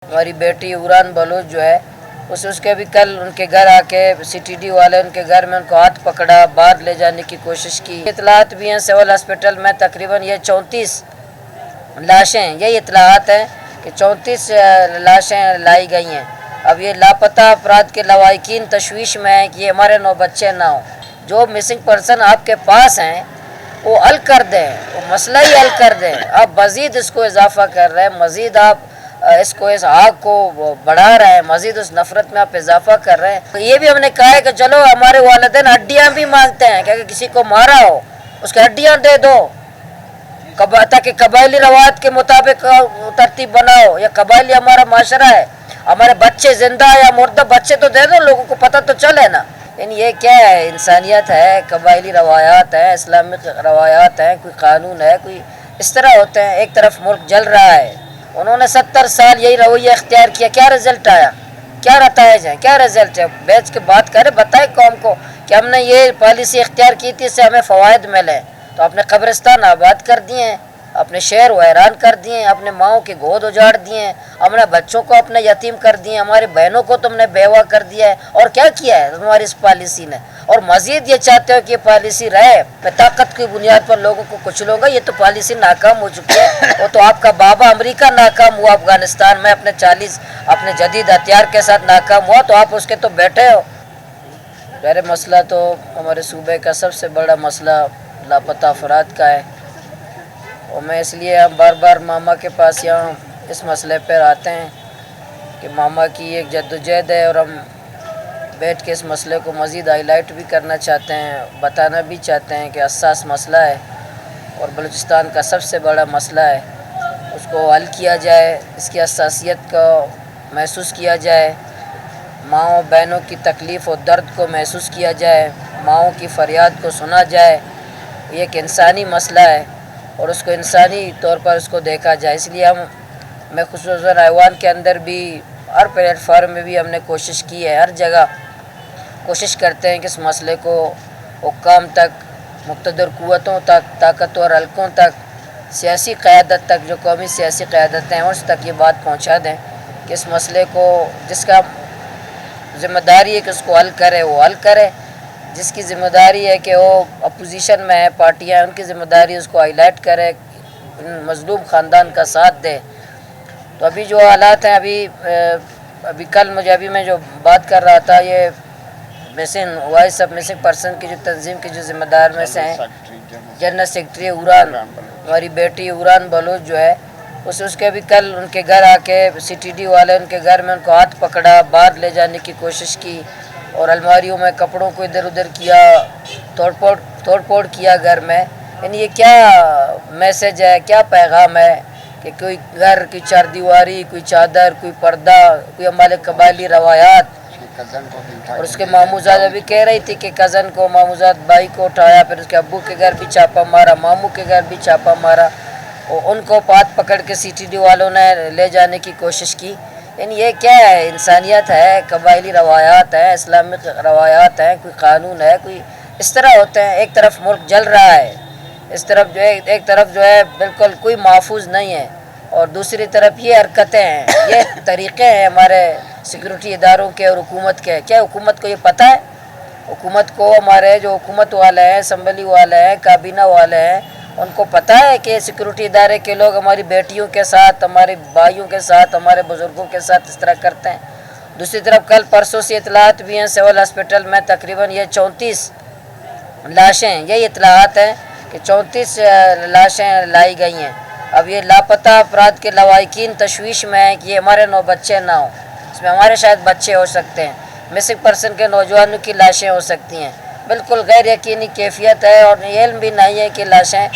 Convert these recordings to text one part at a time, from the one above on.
हमारी बेटी उरान बलूच जो है उसके भी कल उनके घर आके सीटीडी वाले उनके घर में उनको हाथ पकड़ा, बाहर ले जाने की कोशिश की। इतलात भी हैं सिविल हॉस्पिटल में तकरीबन ये 34 लाशें, यही इतलात हैं कि 34 लाशें लाई गई हैं। अब ये लापता अफराद के लवाहिकीन तशवीश में हैं कि हमारे 9 बच्चे ना हों। जो मिसिंग पर्सन आपके पास हैं वो हल कर दें, वो मसला ही हल कर दें। आप मज़ीद इसको इजाफा कर रहे हैं, मज़ीद आप इसको इस आग को बढ़ा रहे हैं, मज़ीद उस नफ़रत में आप इजाफा कर रहे हैं। तो ये भी हमने कहा है कि चलो हमारे वालिदैन हड्डियाँ भी मांगते हैं कि अगर किसी को मारा हो उसकी हड्डियाँ दे दो, ताकि कबायली रवायत के मुताबिक तरतीब बनाओ। या कबायली हमारा माशरा है, हमारे बच्चे जिंदा या मुर्दा बच्चे तो दे दो, लोगों को पता तो चले ना। यानी ये क्या है, इंसानियत है, कबायली रवायात है, इस्लामिक रवायात हैं, कोई कानून है, कोई इस तरह होते हैं। एक तरफ मुल्क जल रहा है, उन्होंने 70 साल यही रवैया इख्तियार किया, क्या रिजल्ट आया, क्या नताइज हैं, क्या रिजल्ट है? बैच के बात करें, बताए कौम को कि हमने ये पॉलिसी इख्तियार की थी, इससे हमें फ़वाइद मिले। तो अपने कब्रिस्तान आबाद कर दिए हैं, अपने शहर वैरान कर दिए हैं, अपने माओं के गोद उजाड़ दिए हैं, हमने बच्चों को अपने यतीम कर दिए, हमारी बहनों को तुमने बेवा कर दिया है। और क्या किया है तुम्हारी इस पॉलिसी ने? और मज़ीद ये चाहते हो कि ये पॉलिसी रहे, मैं ताकत की बुनियाद पर लोगों को कुचलूँगा। ये तो पॉलिसी नाकाम हो चुकी है। वो तो आपका बाबा अमेरिका नाकाम हुआ अफगानिस्तान में अपने जदीद हथियार के साथ नाकाम हुआ, तो आप उसके तो बैठे हो। मेरे मसला तो हमारे सूबे का सबसे बड़ा मसला लापता अफराद का है, और मैं इसलिए हम बार बार मामा के पास यहाँ इस मसले पर आते हैं कि मामा की एक जद्दोजहद है, और हम बैठ के इस मसले को मज़ीद हाईलाइट भी करना चाहते हैं, बताना भी चाहते हैं कि हसास मसला है और बलूचिस्तान का सबसे बड़ा मसला है, उसको हल किया जाए, इसकी हसासियत को महसूस किया जाए, माँओं बहनों की तकलीफ़ और दर्द को महसूस किया जाए, माँओं की फरियाद को सुना जाए। ये एक इंसानी मसला है और उसको इंसानी तौर पर उसको देखा जाए। इसलिए मैं खुसूसन ऐवान के अंदर भी, हर प्लेटफार्म में भी हमने कोशिश की है, हर जगह कोशिश करते हैं कि इस मसले को हुक्काम तक, मुक़्तदर क़ुव्वतों तक, ताकतवर हल्कों तक, सियासी क़यादत तक, जो कौमी सियासी क़यादतें हैं उस तक ये बात पहुँचा दें कि इस मसले को जिसका ज़िम्मेदारी है कि उसको हल करे वो हल करे, जिसकी ज़िम्मेदारी है कि वो अपोजिशन में है पार्टियाँ, उनकी ज़िम्मेदारी उसको हाईलाइट करे, मज़लूम ख़ानदान का साथ दे। तो अभी जो हालात हैं, अभी कल मैं जो बात कर रहा था, ये वॉइस ऑफ मिसिंग पर्सन की जो तंजीम की जो ज़िम्मेदार में से हैं, जनरल सेक्रेटरी उरान, हमारी बेटी उरान बलूच जो है उसके भी कल उनके घर आके सीटीडी वाले उनके घर में उनको हाथ पकड़ा, बाहर ले जाने की कोशिश की, और अलमारियों में कपड़ों को इधर उधर किया, तोड़ फोड़ किया घर में। यानी ये क्या मैसेज है, क्या पैगाम है कि कोई घर की चारदीवारी, कोई चादर, कोई पर्दा, कोई हमारे कबायली रवायात। और उसके मामूजाद अभी कह रही थी कि कज़न को, मामूजाद भाई को उठाया, फिर उसके अब्बू के घर भी छापा मारा, मामू के घर भी छापा मारा, और उनको हाथ पकड़ के सीटीडी वालों ने ले जाने की कोशिश की। यानी ये क्या है, इंसानियत है, कबायली रवायात है, इस्लामिक रवायात हैं, कोई कानून है, कोई इस तरह होते हैं। एक तरफ मुल्क जल रहा है, इस तरफ जो है, एक तरफ जो है बिल्कुल कोई महफूज नहीं है, और दूसरी तरफ ये हरकतें हैं, ये तरीक़े हैं हमारे सिक्योरिटी इदारों के और हुकूमत के। क्या हुकूमत को ये पता है? हुकूमत को, हमारे जो हुकूमत वाले हैं, असम्बली वाले हैं, काबीना वाले हैं, उनको पता है कि सिक्योरिटी इदारे के लोग हमारी बेटियों के साथ, हमारे भाइयों के साथ, हमारे बुज़ुर्गों के साथ इस तरह करते हैं। दूसरी तरफ कल परसों से इतलात भी हैं सिविल हॉस्पिटल में तकरीबन ये 34 लाशें, यही इतलात हैं कि 34 लाशें लाई गई हैं। अब ये लापता अफराद के लवाहिकीन तशवीश में हैं कि हमारे 9 बच्चे ना हों, इसमें हमारे शायद बच्चे हो सकते हैं, मिसिंग पर्सन के नौजवानों की लाशें हो सकती हैं। बिल्कुल गैर यकीनी कैफियत है, और इल्म भी नहीं है कि लाशें,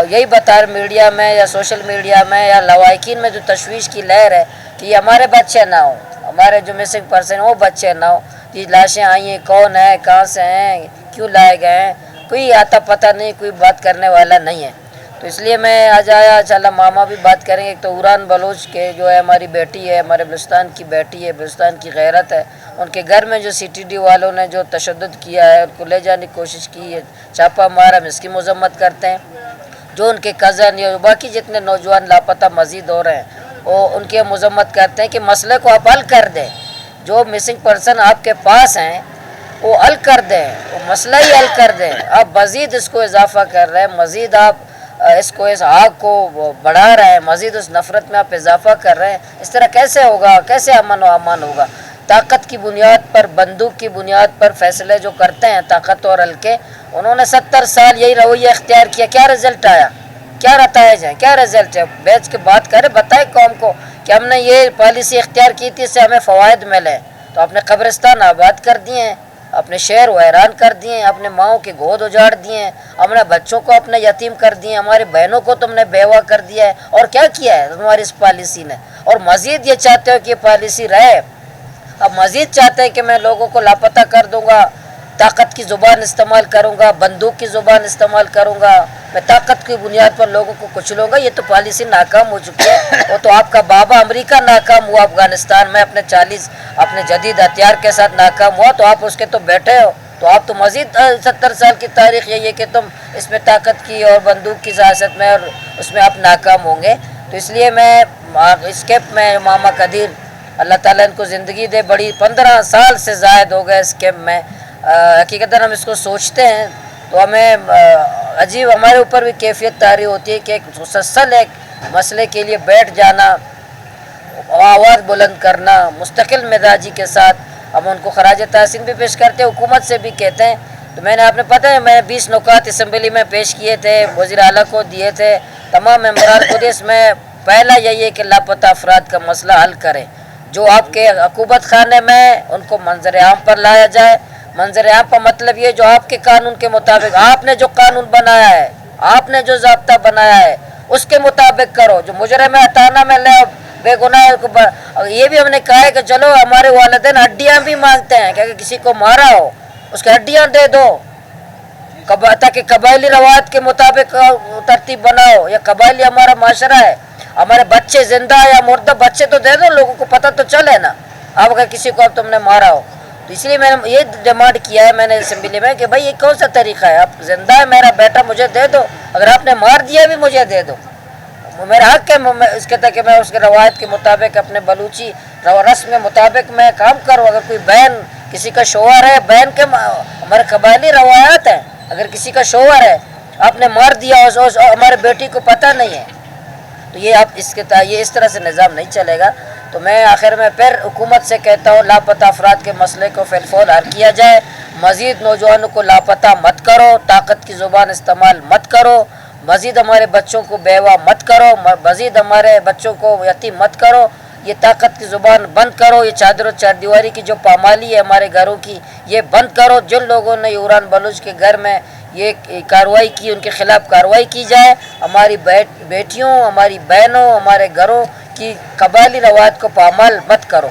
यही बता मीडिया में या सोशल मीडिया में या लवाहिकीन में जो तशवीश की लहर है कि ये हमारे बच्चे ना हों, हमारे जो मिसिंग पर्सन वो बच्चे ना हों। ये लाशें आई हैं, कौन है, कहाँ से हैं, क्यों लाए गए हैं, कोई आता पता नहीं, कोई बात करने वाला नहीं है। तो इसलिए मैं आज आया, इंशाल्लाह मामा भी बात करेंगे। एक तो उरान बलूच के जो है हमारी बेटी है, हमारे बलूचिस्तान की बेटी है, बलूचिस्तान की गैरत है, उनके घर में जो सीटीडी वालों ने जो तशद्दुद किया है, उनको ले जाने की कोशिश की है, छापा मारा, हम इसकी मजम्मत करते हैं। जो उनके कज़न या बाकी जितने नौजवान लापता मज़ीद हो रहे हैं وہ ان کی مذمت کرتے ہیں کہ مسئلے کو آپ حل کر دیں، جو مسنگ پرسن آپ کے پاس ہیں وہ حل کر دیں، وہ مسئلہ ہی حل کر دیں. آپ مزید اس کو اضافہ کر رہے ہیں، مزید آپ اس آگ کو بڑھا رہے ہیں، مزید اس نفرت میں آپ اضافہ کر رہے ہیں. اس طرح کیسے ہوگا؟ کیسے امن و امان ہوگا؟ طاقت کی بنیاد پر، بندوق کی بنیاد پر فیصلے جو کرتے ہیں طاقت اور ہلکے، انہوں نے 70 سال یہی رویہ اختیار کیا. کیا رزلٹ آیا؟ کیا نتائج ہیں؟ کیا رزلٹ ہے؟ بیچ کے بات کرے، بتائے قوم کو کہ ہم نے یہ پالیسی اختیار کی تھی، اس سے ہمیں فوائد ملے. تو اپنے قبرستان آباد کر دیے ہیں، اپنے شہر ویران کر دیے ہیں، اپنے ماؤں کے گود اجاڑ دیے ہیں، اپنے بچوں کو اپنے یتیم کر دیے ہیں، ہماری بہنوں کو تم نے بیوہ کر دیا ہے. اور کیا کیا ہے تمہاری اس پالیسی نے؟ اور مزید یہ چاہتے ہو کہ یہ پالیسی رہے. اب مزید چاہتے ہیں کہ میں لوگوں کو لاپتہ کر دوں گا، طاقت کی زبان استعمال کروں گا، بندوق کی زبان استعمال کروں گا، میں طاقت کی بنیاد پر لوگوں کو کچلوں گا. یہ تو پالیسی ناکام ہو چکی ہے. وہ تو آپ کا بابا امریکہ ناکام ہوا افغانستان میں اپنے جدید ہتھیار کے ساتھ ناکام ہوا، تو آپ اس کے تو بیٹھے ہو. تو آپ تو مزید 70 سال کی تاریخ یہی ہے کہ تم اس میں طاقت کی اور بندوق کی سیاست میں اور اس میں آپ ناکام ہوں گے. تو اس لیے میں اسکیپ میں ماما قدیر اللہ تعالیٰ ان کو زندگی دے، بڑی 15 سال سے زائد ہو گئے اس کیمپ میں. حقیقتاً ہم اس کو سوچتے ہیں تو ہمیں عجیب ہمارے اوپر بھی کیفیت طاری ہوتی ہے کہ ایک مسلسل ایک مسئلے کے لیے بیٹھ جانا، آواز بلند کرنا، مستقل مزاجی کے ساتھ. ہم ان کو خراج تحسین بھی پیش کرتے ہیں، حکومت سے بھی کہتے ہیں. تو میں نے آپ نے پتہ ہے میں 20 نکات اسمبلی میں پیش کیے تھے، وزیر اعلیٰ کو دیے تھے، تمام ممبران کو. اس میں پہلا یہی ہے کہ لاپتہ افراد کا مسئلہ حل کریں. جو آپ کے حکومت خانے میں ان کو منظر عام پر لایا جائے. منظر عام پر مطلب یہ جو آپ کے قانون کے مطابق، آپ نے جو قانون بنایا ہے، آپ نے جو ضابطہ بنایا ہے اس کے مطابق کرو. جو مجرم ہے ہٹانا میں لے، بے گناہ. یہ بھی ہم نے کہا ہے کہ چلو ہمارے والدین ہڈیاں بھی مانگتے ہیں کہ اگر کسی کو مارا ہو اس کے ہڈیاں دے دو، تاکہ قبائلی روایت کے مطابق ترتیب بناؤ. یہ قبائلی ہمارا معاشرہ ہے، ہمارے بچے زندہ یا مردہ بچے تو دے دو، لوگوں کو پتہ تو چلے نا. اب اگر کسی کو اب تم نے مارا ہو، تو اس لیے میں نے یہ ڈیمانڈ کیا ہے میں نے اسمبلی میں کہ بھائی یہ کون سا طریقہ ہے؟ اب زندہ ہے میرا بیٹا مجھے دے دو، اگر آپ نے مار دیا بھی مجھے دے دو. میرا حق ہے اس کے تک کہ میں اس کے روایت کے مطابق اپنے بلوچی رسم کے مطابق میں کام کروں. اگر کوئی بہن کسی کا شوہر ہے، بہن کے ہمارے قبائلی روایات ہیں، اگر کسی کا شوہر ہے آپ نے مار دیا اور ہمارے بیٹی کو پتہ نہیں ہے، تو یہ آپ یہ اس طرح سے نظام نہیں چلے گا. تو میں آخر میں پھر حکومت سے کہتا ہوں لاپتہ افراد کے مسئلے کو فی الفور حل کیا جائے. مزید نوجوانوں کو لاپتہ مت کرو، طاقت کی زبان استعمال مت کرو، مزید ہمارے بچوں کو بیوہ مت کرو، مزید ہمارے بچوں کو یتیم مت کرو. یہ طاقت کی زبان بند کرو. یہ چادر و چار دیواری کی جو پامالی ہے ہمارے گھروں کی، یہ بند کرو. جن لوگوں نے یوران بلوچ کے گھر میں یہ کارروائی کی ان کے خلاف کارروائی کی جائے. ہماری بیٹیوں، ہماری بہنوں، ہمارے گھروں کی قبائلی روایت کو پامال مت کرو.